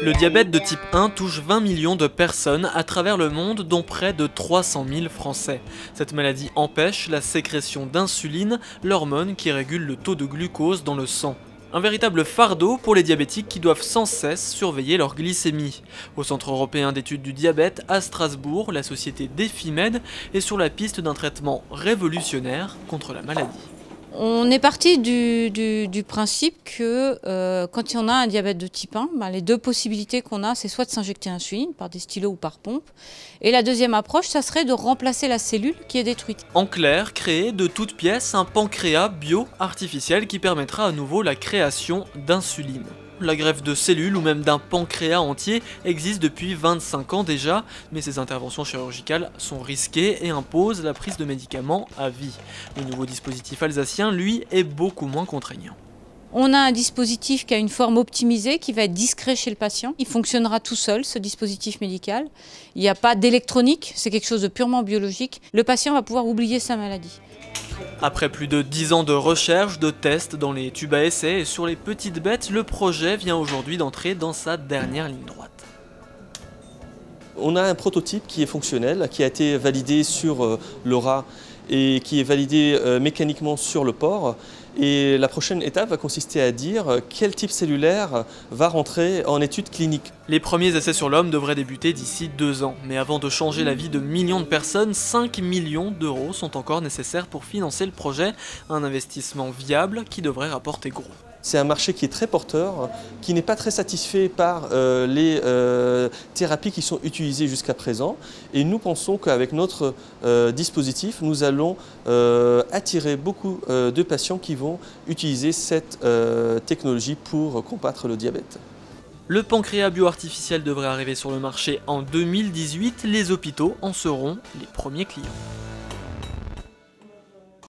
Le diabète de type 1 touche 20 millions de personnes à travers le monde, dont près de 300 000 Français. Cette maladie empêche la sécrétion d'insuline, l'hormone qui régule le taux de glucose dans le sang. Un véritable fardeau pour les diabétiques qui doivent sans cesse surveiller leur glycémie. Au Centre européen d'études du diabète à Strasbourg, la société Defimed est sur la piste d'un traitement révolutionnaire contre la maladie. On est parti du principe que quand on a un diabète de type 1, les deux possibilités qu'on a, c'est soit de s'injecter l'insuline par des stylos ou par pompe. Et la deuxième approche, ça serait de remplacer la cellule qui est détruite. En clair, créer de toutes pièces un pancréas bio-artificiel qui permettra à nouveau la création d'insuline. La greffe de cellules ou même d'un pancréas entier existe depuis 25 ans déjà, mais ces interventions chirurgicales sont risquées et imposent la prise de médicaments à vie. Le nouveau dispositif alsacien, lui, est beaucoup moins contraignant. On a un dispositif qui a une forme optimisée, qui va être discret chez le patient. Il fonctionnera tout seul, ce dispositif médical. Il n'y a pas d'électronique, c'est quelque chose de purement biologique. Le patient va pouvoir oublier sa maladie. Après plus de 10 ans de recherche, de tests dans les tubes à essai et sur les petites bêtes, le projet vient aujourd'hui d'entrer dans sa dernière ligne droite. On a un prototype qui est fonctionnel, qui a été validé sur le rat et qui est validé mécaniquement sur le porc. Et la prochaine étape va consister à dire quel type cellulaire va rentrer en études cliniques. Les premiers essais sur l'homme devraient débuter d'ici 2 ans. Mais avant de changer la vie de millions de personnes, 5 millions d'euros sont encore nécessaires pour financer le projet. Un investissement viable qui devrait rapporter gros. C'est un marché qui est très porteur, qui n'est pas très satisfait par les thérapies qui sont utilisées jusqu'à présent. Et nous pensons qu'avec notre dispositif, nous allons attirer beaucoup de patients qui vont utiliser cette technologie pour combattre le diabète. Le pancréas bio-artificiel devrait arriver sur le marché en 2018. Les hôpitaux en seront les premiers clients.